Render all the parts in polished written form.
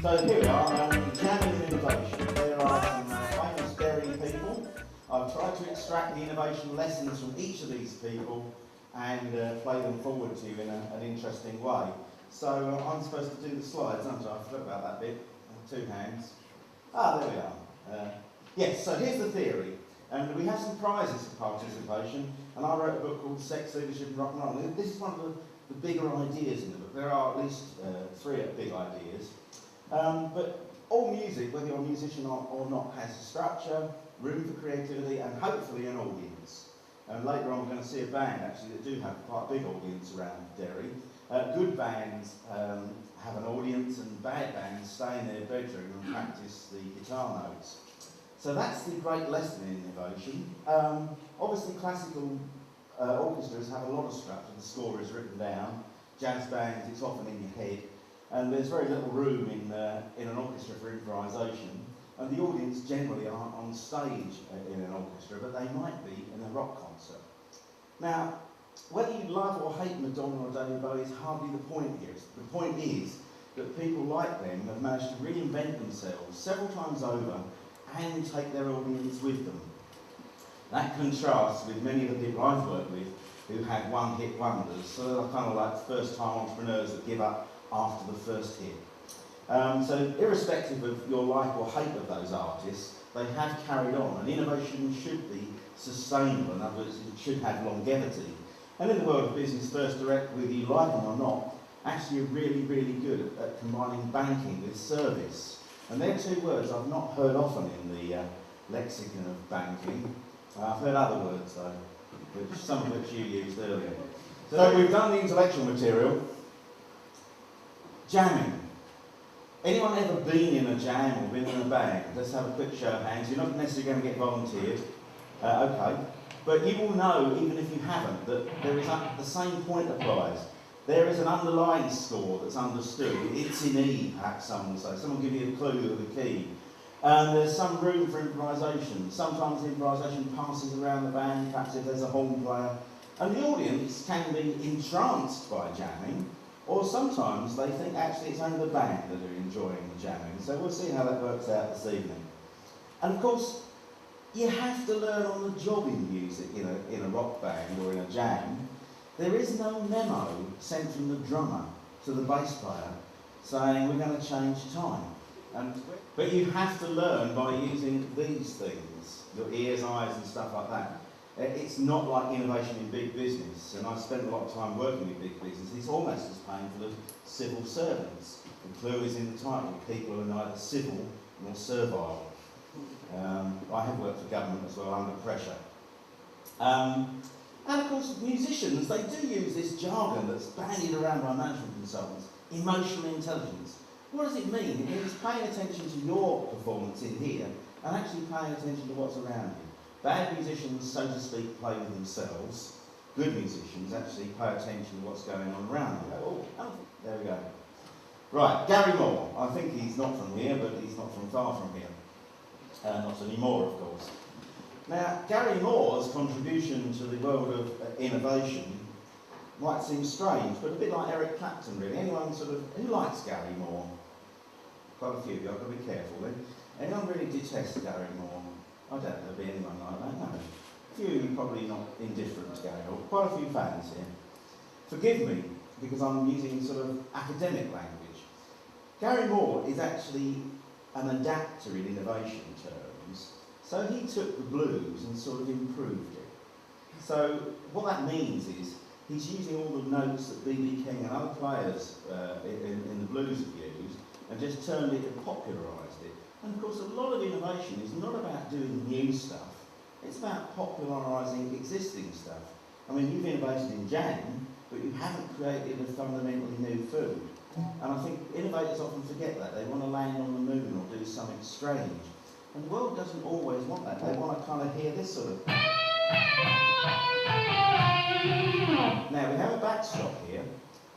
So here we are, Jammy's innovation. There are some famous Derry people. I've tried to extract the innovation lessons from each of these people and play them forward to you in an interesting way. So I'm supposed to do the slides, aren't I? I forgot about that bit. 2 hands. Ah, there we are. Yes, so here's the theory. And we have some prizes for participation, and I wrote a book called Sex, Leadership and Rock and Roll. This is one of the bigger ideas in the book. There are at least 3 big ideas. But all music, whether you're a musician or not, has a structure, room for creativity, and hopefully an audience. And later on we're going to see a band actually that do have quite a big audience around Derry. Good bands have an audience, and bad bands stay in their bedroom and practice the guitar notes. So that's the great lesson in innovation. Obviously classical orchestras have a lot of structure. The score is written down. Jazz bands, it's often in your head. And there's very little room in an orchestra for improvisation. And the audience generally aren't on stage in an orchestra, but they might be in a rock concert. Now, whether you love or hate Madonna or David Bowie is hardly the point here. The point is that people like them have managed to reinvent themselves several times over and take their audience with them. That contrasts with many of the people I've worked with who had one-hit wonders, so they're kind of like first-time entrepreneurs that give up after the first hit. So irrespective of your like or hate of those artists, they have carried on, and innovation should be sustainable. In other words, it should have longevity. And in the world of business, First Direct, whether you like them or not, actually are really, really good at combining banking with service. And they're 2 words I've not heard often in the lexicon of banking. I've heard other words though, some of which you used earlier. So we've done the intellectual material. Jamming. Anyone ever been in a jam or been in a band? Let's have a quick show of hands. You're not necessarily going to get volunteered. Okay. But you will know, even if you haven't, that there is the same point applies. There is an underlying score that's understood. It's in E, perhaps someone will say. Someone will give you a clue of the key. There's some room for improvisation. Sometimes the improvisation passes around the band, perhaps if there's a horn player. And the audience can be entranced by jamming, or sometimes they think actually it's only the band that are enjoying the jamming. So we'll see how that works out this evening. And of course, you have to learn on the job in music, in a rock band or in a jam. There is no memo sent from the drummer to the bass player saying we're going to change time. But you have to learn by using these things, your ears, eyes and stuff like that. It's not like innovation in big business, and I've spent a lot of time working with big business. It's almost as painful as civil servants. The clue is in the title, people are neither civil nor servile. I have worked for government as well, under pressure. And of course, musicians, they do use this jargon that's bandied around by management consultants, emotional intelligence. What does it mean? It means paying attention to your performance in here and actually paying attention to what's around you. Bad musicians, so to speak, play with themselves. Good musicians actually pay attention to what's going on around them. Oh, there we go. Right, Gary Moore. I think he's not from here, but he's not from far from here. Not anymore, of course. Now, Gary Moore's contribution to the world of innovation might seem strange, but a bit like Eric Clapton, really. Anyone who likes Gary Moore? Quite a few of you, I've got to be careful then. Anyone really detests Gary Moore? I doubt there'll be anyone like that, no. A few of you probably not indifferent to Gary Moore. Quite a few fans here. Forgive me, because I'm using academic language. Gary Moore is actually an adapter in innovation terms. So he took the blues and improved it. So what that means is he's using all the notes that B.B. King and other players in the blues have used and just turned it and popularised it. And of course a lot of innovation is not about doing new stuff, it's about popularising existing stuff. I mean, you've innovated in jam, but you haven't created a fundamentally new food. And I think innovators often forget that. They want to land on the moon or do something strange. And the world doesn't always want that. They want to kind of hear this sort of... Now, we have a backstop here.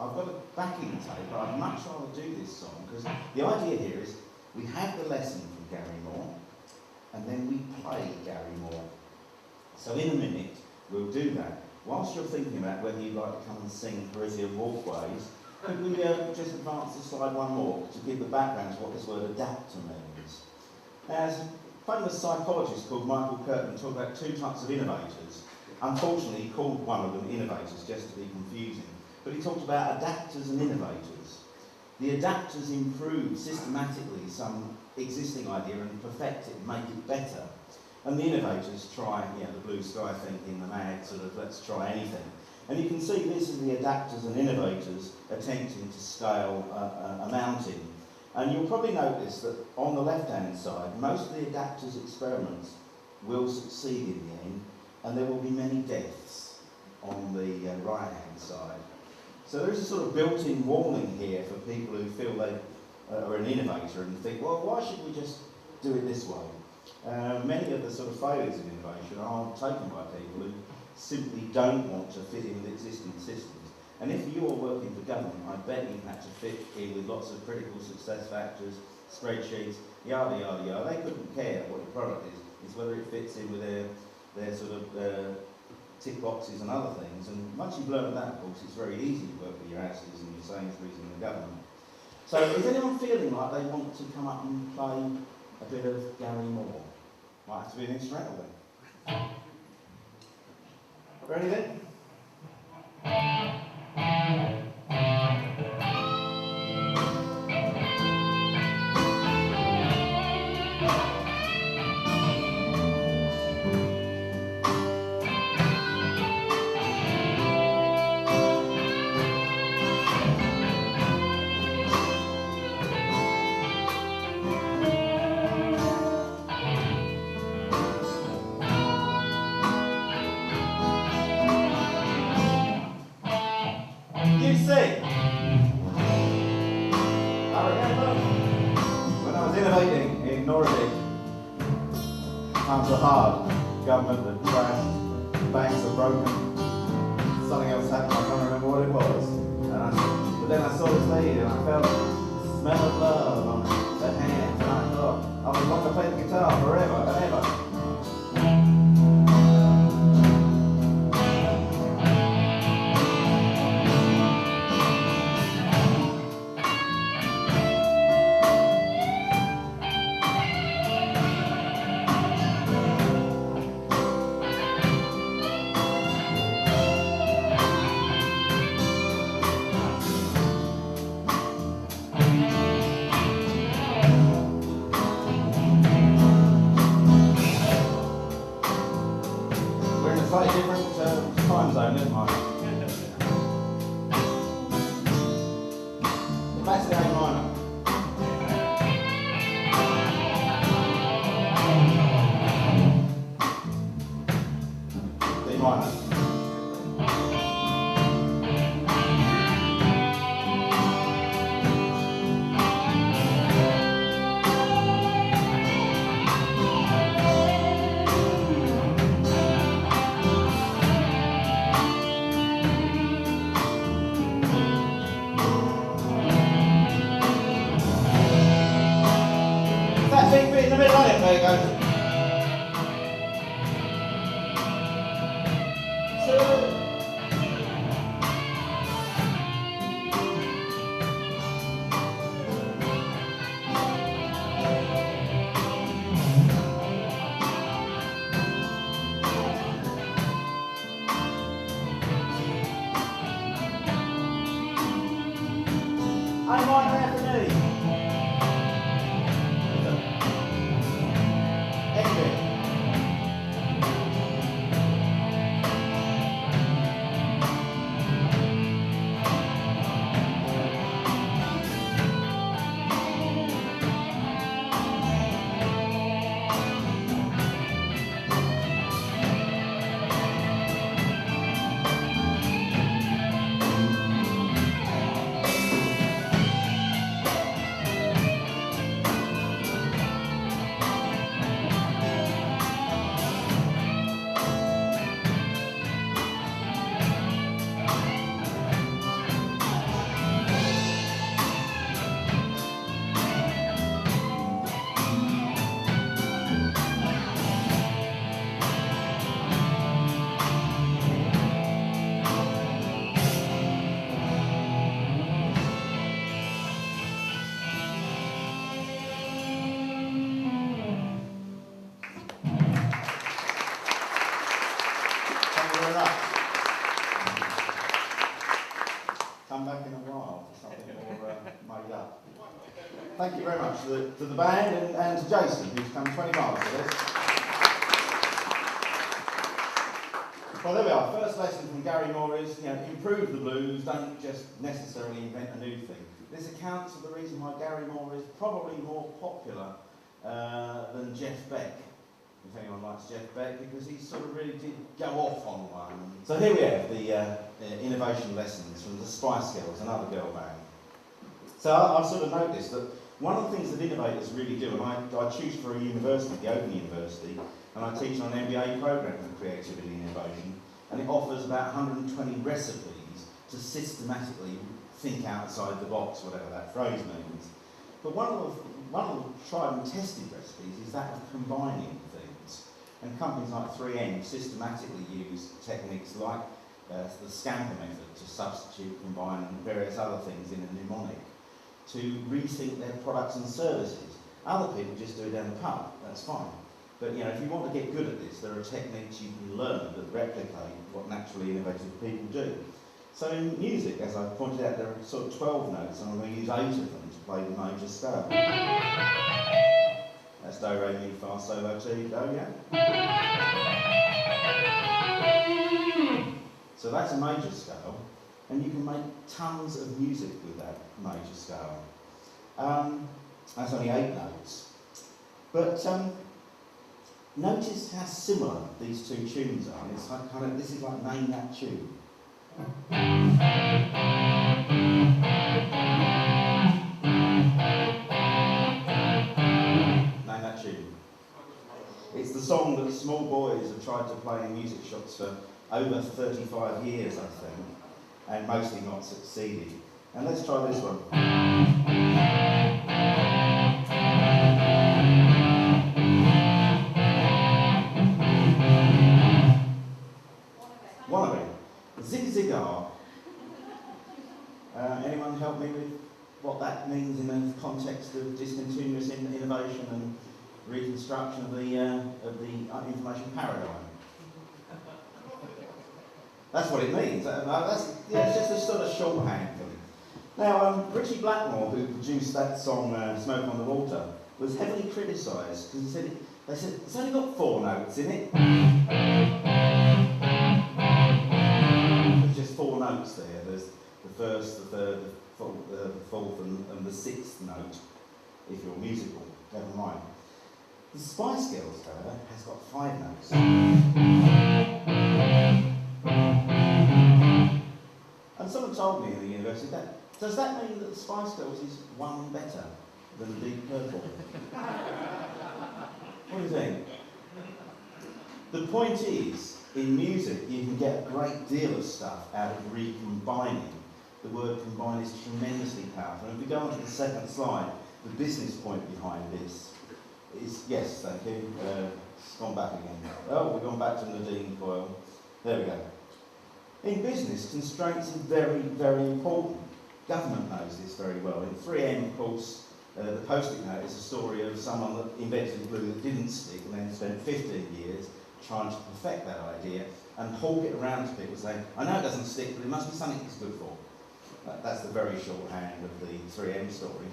I've got a backing tape, but I'd much rather do this song, because the idea here is we have the lesson from Gary Moore, and then we play Gary Moore. So in a minute, we'll do that. Whilst you're thinking about whether you'd like to come and sing Parisian Walkways, Could we just advance the slide one more to give the background to what this word adapter means? As a famous psychologist called Michael Curtin talked about two types of innovators. Unfortunately, he called one of them innovators just to be confusing. But he talked about adapters and innovators. The adapters improve systematically some existing idea and perfect it, make it better. And the innovators try, the blue sky thinking, the mad sort of let's try anything. And you can see this is the adapters and innovators attempting to scale a mountain. And you'll probably notice that on the left-hand side, most of the adapters' experiments will succeed in the end, and there will be many deaths on the right-hand side. So there is a sort of built-in warning here for people who feel they are an innovator and think, well, why should we just do it this way? Many of the sort of failures in innovation are taken by people who simply don't want to fit in with existing systems. And if you are working for government, I bet you've had to fit in with lots of critical success factors, spreadsheets, yada, yada, yada. They couldn't care what your product is. It's whether it fits in with their sort of tick boxes and other things. And once you've learned that, of course, it's very easy to work with your Asda's and your Sainsbury's and the government. So is anyone feeling like they want to come up and play a bit of Gary Moore? Might have to be an instrumental then. Ready then? NORIBIC. Times are hard. Government had crashed, banks are broken, something else happened, I can't remember what it was. But then I saw this lady and I felt the smell of love on her hands, and I thought, I would want to play the guitar forever and ever. Slightly different time zone, isn't it? Back to the A minor. D minor. Big bit in the middle of it, there you go. I minor F and E. very much to the band and to Jason, who's come 20 miles for this. Well, there we are. First lesson from Gary Moore is, improve the blues, don't just necessarily invent a new thing. This accounts for the reason why Gary Moore is probably more popular than Jeff Beck, if anyone likes Jeff Beck, because he sort of really did go off on one. So here we have the innovation lessons from the Spice Girls, another girl band. So I've sort of noticed that one of the things that innovators really do, and I choose for a university, the Open University, and I teach on an MBA program for creativity and innovation, and it offers about 120 recipes to systematically think outside the box, whatever that phrase means. But one of the tried and tested recipes is that of combining things. And companies like 3M systematically use techniques like the Scamper method to substitute, combine various other things in a mnemonic to rethink their products and services. Other people just do it down the pub, that's fine. But if you want to get good at this, there are techniques you can learn that replicate what naturally innovative people do. So in music, as I pointed out, there are sort of 12 notes, and I'm going to use 8 of them to play the major scale. That's Do, Re, Mi, Fa, Sol, La, Ti, Do, yeah? So that's a major scale, and you can make tons of music with that major scale. That's only 8 notes. But notice how similar these two tunes are. It's like this is like Name That Tune. Name That Tune. It's the song that small boys have tried to play in music shops for over 35 years, I think, and mostly not succeeded. And let's try this one. One of them. Zig Zigar. Anyone help me with what that means in the context of discontinuous innovation and reconstruction of the information paradigm? That's what it means. It's just a sort of shorthand thing. Now, Richie Blackmore, who produced that song "Smoke on the Water," was heavily criticised because they said it's only got 4 notes in it. There's just 4 notes there. There's the first, the third, the fourth, and the 6th note. If you're musical, never mind. The Spice Girls, however, has got 5 notes. And someone told me in the university does that mean that the Spice Girls is one better than Deep Purple? What do you think? The point is, in music, you can get a great deal of stuff out of recombining. The word combine is tremendously powerful. And if we go on to the second slide, the business point behind this is, yes, thank you, it's gone back again. Oh, we've gone back to Nadine Coyle. There we go. In business, constraints are very, very important. Government knows this very well. In 3M, of course, the Post-it note is a story of someone that invented glue that didn't stick and then spent 15 years trying to perfect that idea and hawk it around to people saying, I know it doesn't stick, but it must be something it's good for. That's the very shorthand of the 3M story.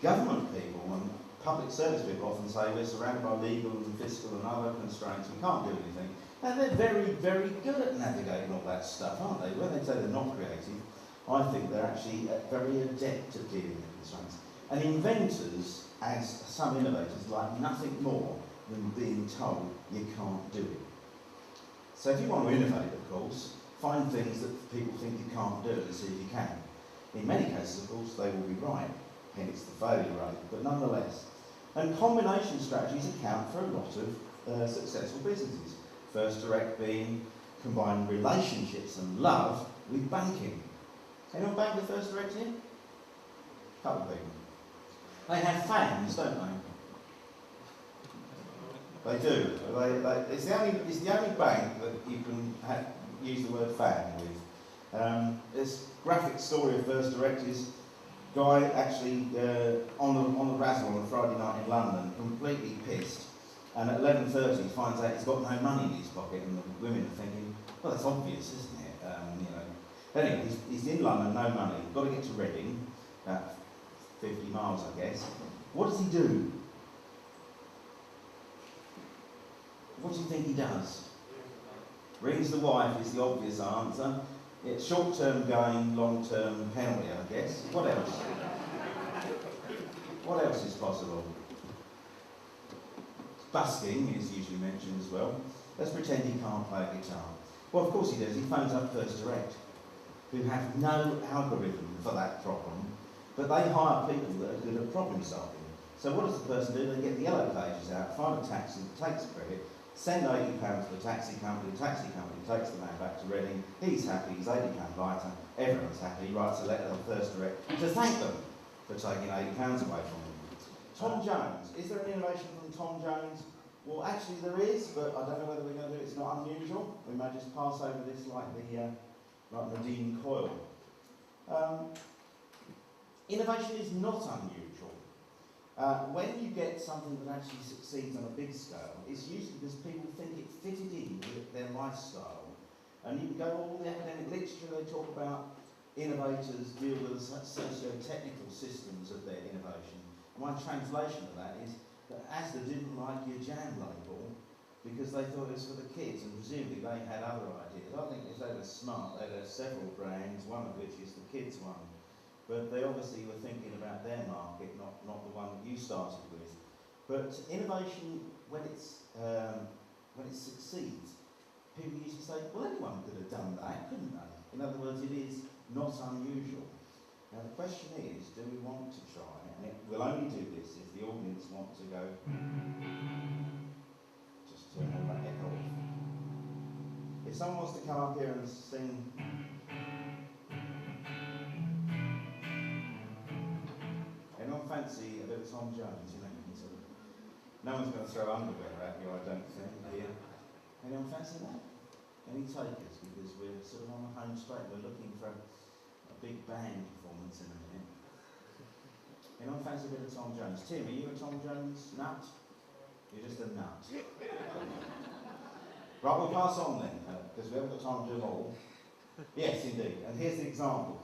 Government people and public service people often say we're surrounded by legal and fiscal and other constraints, we can't do anything. And they're very, very good at navigating all that stuff, aren't they? When they say they're not creative, I think they're actually very adept at dealing with constraints. And inventors, as some innovators, like nothing more than being told you can't do it. So if you want to innovate, of course, find things that people think you can't do and see if you can. In many cases, of course, they will be right, hence the failure rate, but nonetheless. And combination strategies account for a lot of successful businesses. First Direct being combine relationships and love with banking. Anyone bank with First Direct here? A couple of people. They have fans, don't they? They do. It's the only bank that you can use the word fan with. This graphic story of First Direct is guy actually on the razzle on a Friday night in London, completely pissed. And at 11:30 finds out he's got no money in his pocket, and the women are thinking, well, that's obvious, isn't it? Anyway, he's in London, no money, got to get to Reading, about 50 miles, I guess. What does he do? What do you think he does? Rings the wife is the obvious answer. It's short-term gain, long-term penalty, I guess. What else? What else is possible? Busking is usually mentioned as well. Let's pretend he can't play a guitar. Well, of course he does. He phones up First Direct, who have no algorithm for that problem, but they hire people that are good at problem solving. So what does the person do? They get the yellow pages out, find a taxi that takes credit, send £80 to the taxi company takes the man back to Reading, he's happy, he's £80 lighter, everyone's happy, he writes a letter to First Direct to thank them for taking £80 away from him. Tom Jones, is there an innovation from Tom Jones? Well, actually there is, but I don't know whether we're going to do it. It's not unusual. We may just pass over this like Nadine Coyle. Innovation is not unusual. When you get something that actually succeeds on a big scale, it's usually because people think it fitted in with their lifestyle. And you can go all the academic literature, they talk about innovators deal with the socio-technical systems of their innovation. My translation of that is that Asda didn't like your jam label because they thought it was for the kids, and presumably they had other ideas. I think if they were smart, they'd have several brands, one of which is the kids one. But they obviously were thinking about their market, not the one that you started with. But innovation, when it succeeds, people usually say, well, anyone could have done that, couldn't they? In other words, it is not unusual. Now the question is, do we want to try? And we'll only do this if the audience want to go, just turn all that echo off. If someone wants to come up here and sing, anyone fancy a bit of Tom Jones? You know, you can sort of, no one's going to throw underwear at you, I don't think, here. Anyone fancy that? Any takers? Because we're sort of on the home straight, we're looking for a big band performance in a minute. Anyone fancy a bit of Tom Jones? Tim, are you a Tom Jones nut? You're just a nut. Right, we'll pass on then, because we haven't got time to do them all. Yes, indeed. And here's the example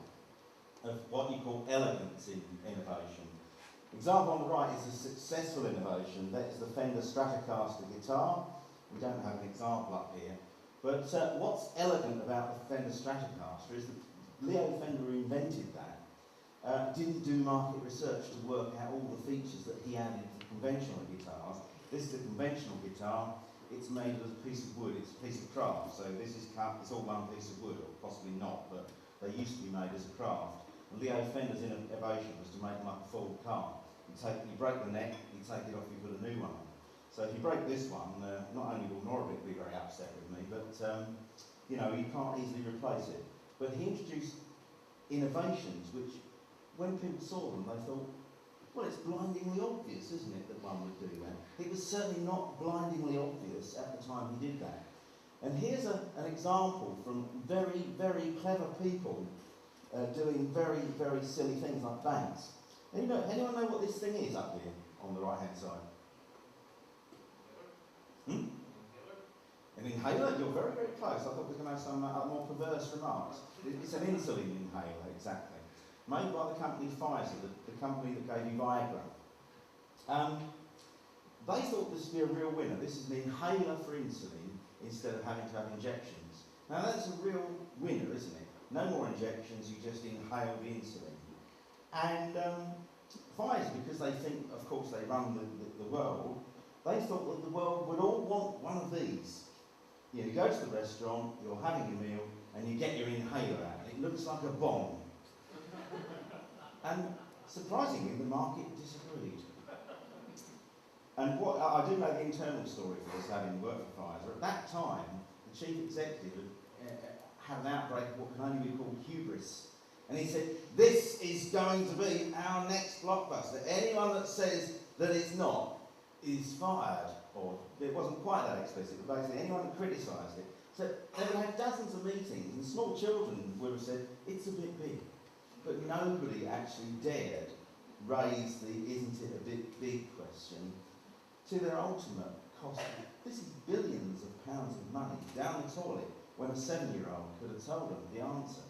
of what you call elegance in innovation. Example on the right is a successful innovation. That is the Fender Stratocaster guitar. We don't have an example up here. But what's elegant about the Fender Stratocaster is that Leo Fender, who invented that, didn't do market research to work out all the features that he added to conventional guitars. This is a conventional guitar. It's made of a piece of wood. It's a piece of craft. So this is it's all one piece of wood, or possibly not, but they used to be made as a craft. And Leo Fender's innovation was to make them like a full car. You break the neck, you take it off, you put a new one on. So if you break this one, not only will NORIBIC be very upset with me, but you know, you can't easily replace it. But he introduced innovations which, when people saw them, they thought, well, it's blindingly obvious, isn't it, that one would do that? It was certainly not blindingly obvious at the time he did that. And here's an example from very, very clever people doing very, very silly things like banks. And anyone know what this thing is up here on the right-hand side? An inhaler? You're very, very close. I thought we were going to have some more perverse remarks. It's an insulin inhaler, exactly. Made by the company Pfizer, the company that gave you Viagra. They thought this would be a real winner. This is an inhaler for insulin instead of having to have injections. Now that's a real winner, isn't it? No more injections, you just inhale the insulin. And Pfizer, because they think, of course, they run the world, they thought that the world would all want one of these. You know, you go to the restaurant, you're having your meal, and you get your inhaler out. It looks like a bomb. And surprisingly, the market disagreed. And what I do know the internal story for this, having worked for Pfizer. At that time, the chief executive had an outbreak of what can only be called hubris. And he said, this is going to be our next blockbuster. Anyone that says that it's not is fired. Or it wasn't quite that explicit, but basically anyone that criticised it. So they would have dozens of meetings, and small children would have said, it's a bit big. But nobody actually dared raise the isn't it a bit big question to their ultimate cost. This is billions of pounds of money down the toilet when a 7-year-old could have told them the answer.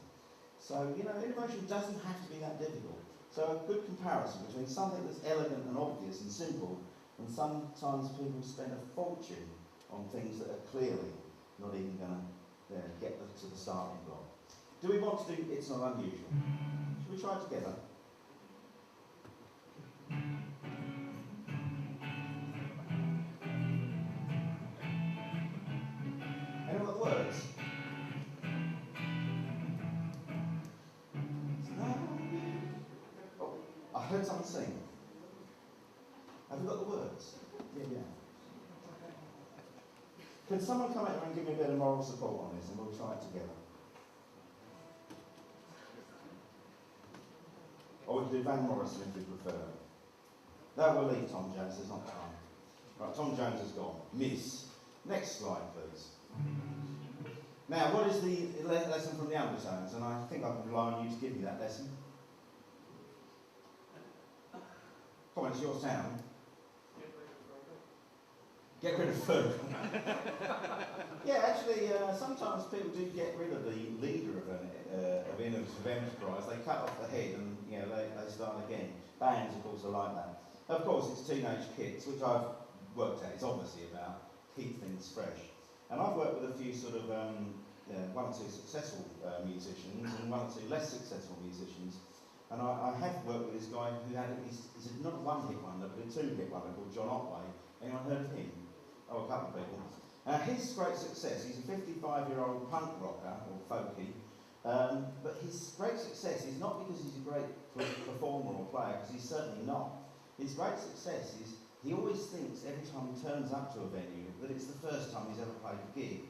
So, you know, innovation doesn't have to be that difficult. So a good comparison between something that's elegant and obvious and simple, and sometimes people spend a fortune on things that are clearly not even going to get to the starting block. Do we want to do It's Not Unusual? Should we try it together? Anyone got the words? Oh, I heard someone sing. Have you got the words? Yeah. Can someone come out here and give me a bit of moral support on this, and we'll try it together? Or we can do Van Morrison if you prefer. No, we'll leave Tom Jones, there's not time. Right, Tom Jones has gone. Miss. Next slide, please. Now, what is the lesson from the undertones? And I think I can rely on you to give me that lesson. Come on, it's your sound. Get rid of food. Yeah, actually, sometimes people do get rid of the leader of an innovative enterprise. They cut off the head and they start again. Bands, of course, are like that. Of course, it's teenage kids, which I've worked out. It's obviously about keep things fresh. And I've worked with a few sort of one or two successful musicians and one or two less successful musicians. And I have worked with this guy who had he's not a one-hit wonder, but a two-hit wonder called John Otway. Anyone heard of him? Oh, a couple of people. His great success, he's a 55-year-old punk rocker, or folky, but his great success is not because he's a great performer or player, because he's certainly not. His great success is he always thinks every time he turns up to a venue that it's the first time he's ever played a gig.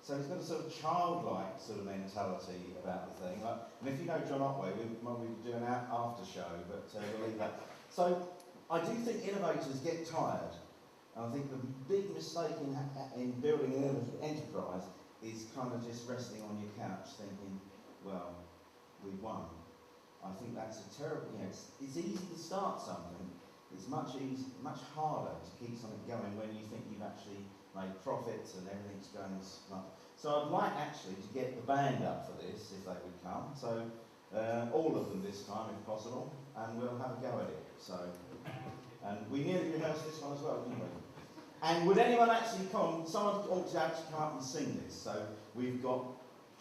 So he's got a sort of childlike sort of mentality about the thing. And if you know John Otway, we'll do an after show, but we'll leave that. So I do think innovators get tired. And I think the big mistake in building an enterprise is kind of just resting on your couch thinking, well, we've won. I think that's a terrible, it's easy to start something. It's much harder to keep something going when you think you've actually made profits and everything's going smart. So I'd like actually to get the band up for this, if they would come. So all of them this time, if possible, and we'll have a go at it. So, and we nearly rehearsed this one as well, didn't we? And would anyone actually come? Someone ought to actually come up and sing this. So we've got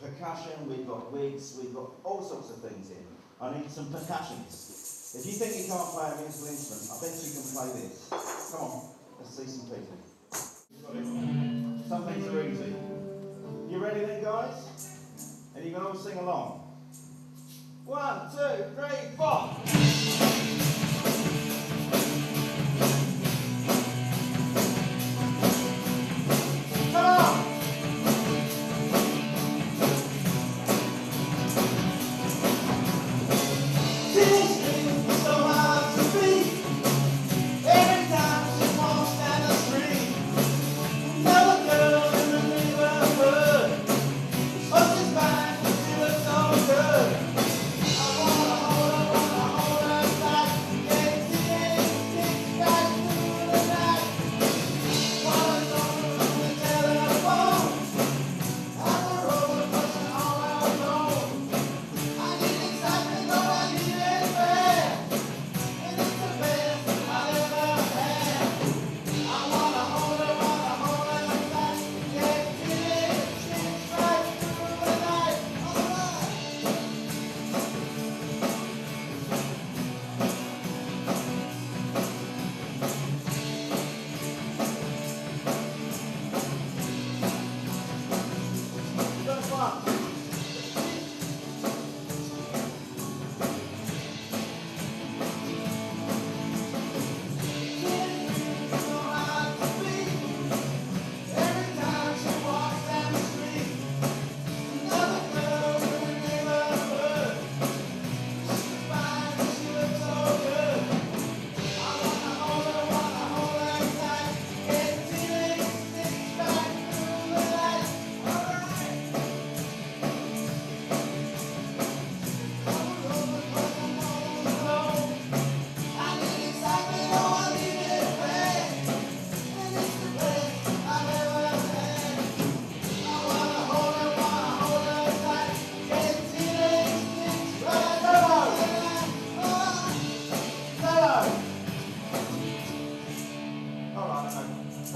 percussion, we've got wigs, we've got all sorts of things in. I need some percussionists. If you think you can't play a musical instrument, I bet you can play this. Come on, let's see some people. Some things are easy. You ready then, guys? And you can all sing along. 1, 2, 3, 4. Good. I wanna hold her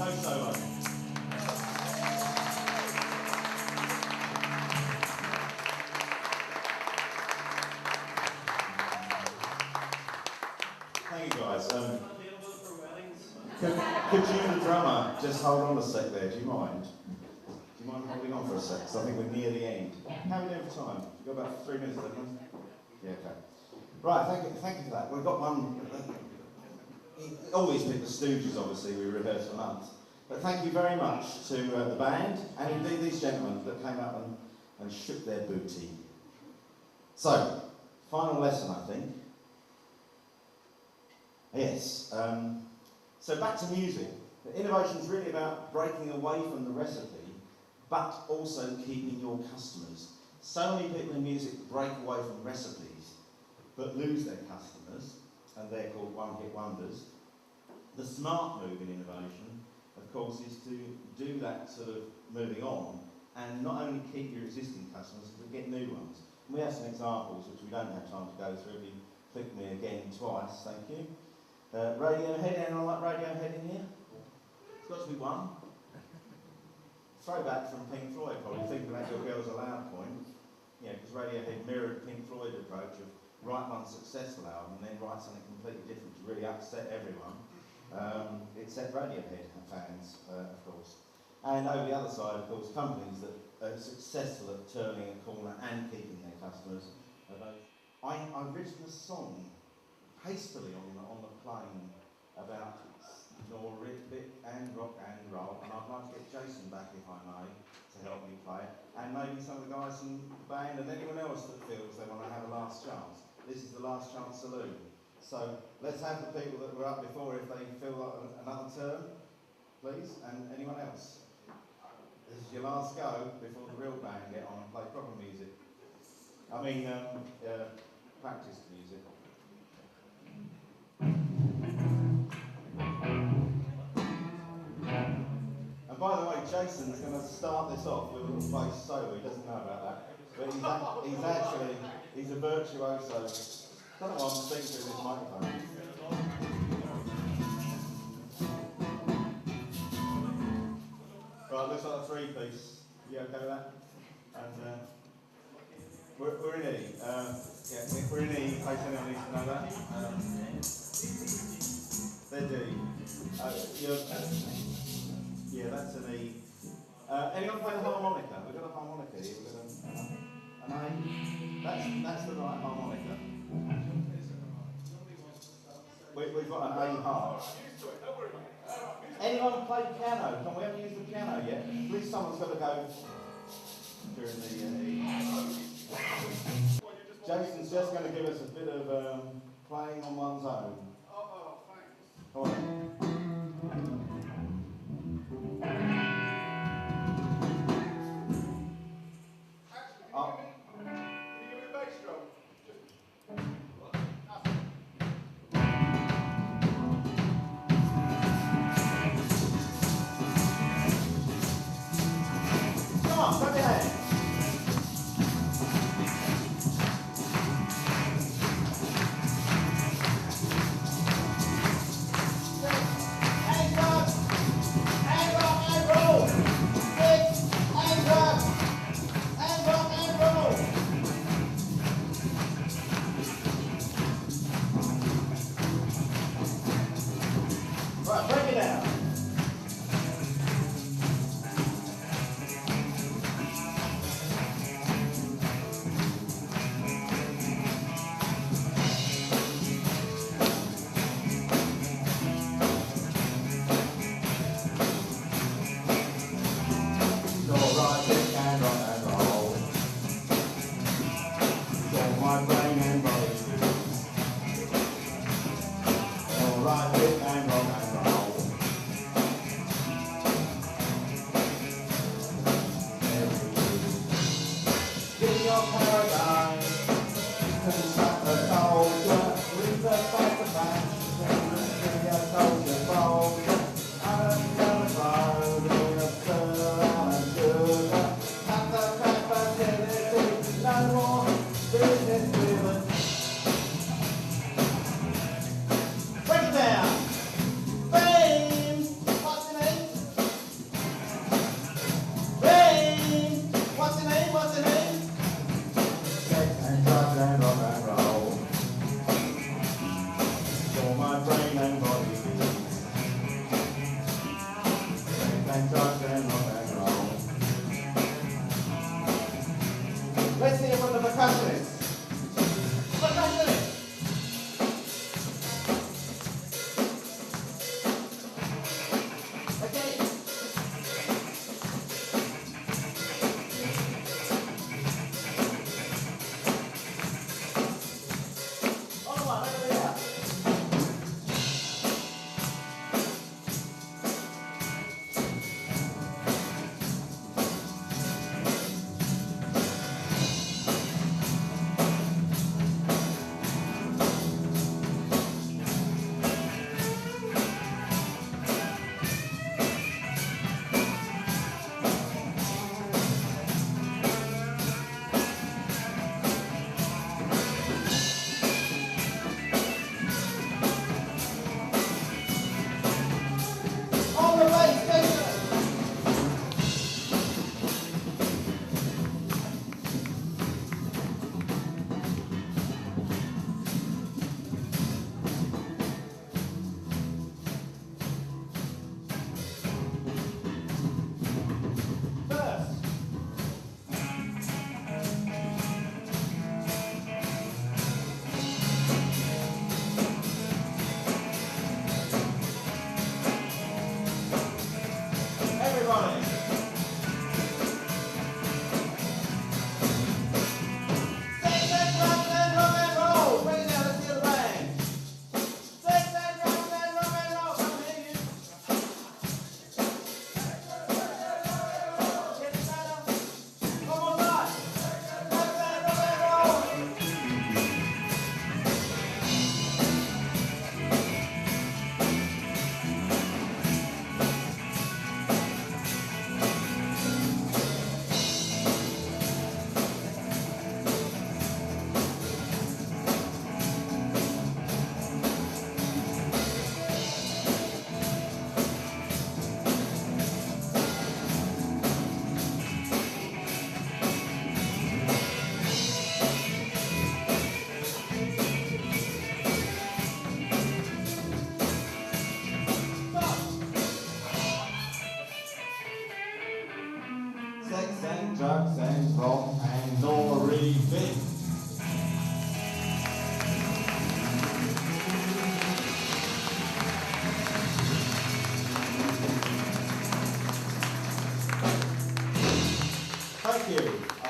No solo. Thank you guys. Could you and the drummer just hold on a sec there, do you mind? Do you mind holding on for a sec? Because I think we're near the end. How are we doing for time? You've got about 3 minutes, haven't you? Yeah, okay. Right, thank you for that. We've got one. All these people, the Stooges, obviously, we rehearse a month. But thank you very much to the band and indeed these gentlemen that came up and shook their booty. So, final lesson, I think. Yes. So back to music. Innovation is really about breaking away from the recipe, but also keeping your customers. So many people in music break away from recipes, but lose their customers, and they're called one-hit wonders. The smart move in innovation, of course, is to do that sort of moving on, and not only keep your existing customers, but get new ones. And we have some examples, which we don't have time to go through. If you click me again twice, thank you. Radiohead, anyone like Radiohead in here? It's got to be one. Throwback from Pink Floyd, probably, thinking about your girl's aloud point. Yeah, because Radiohead mirrored Pink Floyd's approach of write one successful album and then write something completely different to really upset everyone, except Radiohead fans, of course. And over the other side, of course, companies that are successful at turning a corner and keeping their customers. I've written a song hastily on the plane about NORIBIC and rock and roll, and I'd like to get Jason back, if I may, to help me play it, and maybe some of the guys in the band and anyone else that feels they want to have a last chance. This is the last chance saloon. So let's have the people that were up before, if they feel like another turn, please, and anyone else. This is your last go before the real band get on and play proper music. I mean, practice music. And by the way, Jason's going to start this off with a little bass solo. He doesn't know about that, but he's a virtuoso. I don't know why I'm speaking through this microphone. Right, looks like a three-piece. You okay with that? And we're in E. We're in E, in case anyone needs to know that. They're D. Yeah, that's an E. Anyone play the harmonica? We've got a harmonica here. We've got an A. That's the right harmonica. We've got an A harp. Anyone play piano? Can we ever use the piano yet? At least someone's got to go during the E. Jason's just going to give us a bit of playing on one's own. Oh, thanks. All right. Can you give me a bass drum? Come on, clap your hands.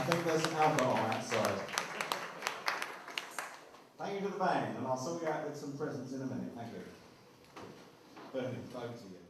I think there's some alcohol outside. Thank you to the band, and I'll sort you out with some presents in a minute. Thank you. Bernie, over to you.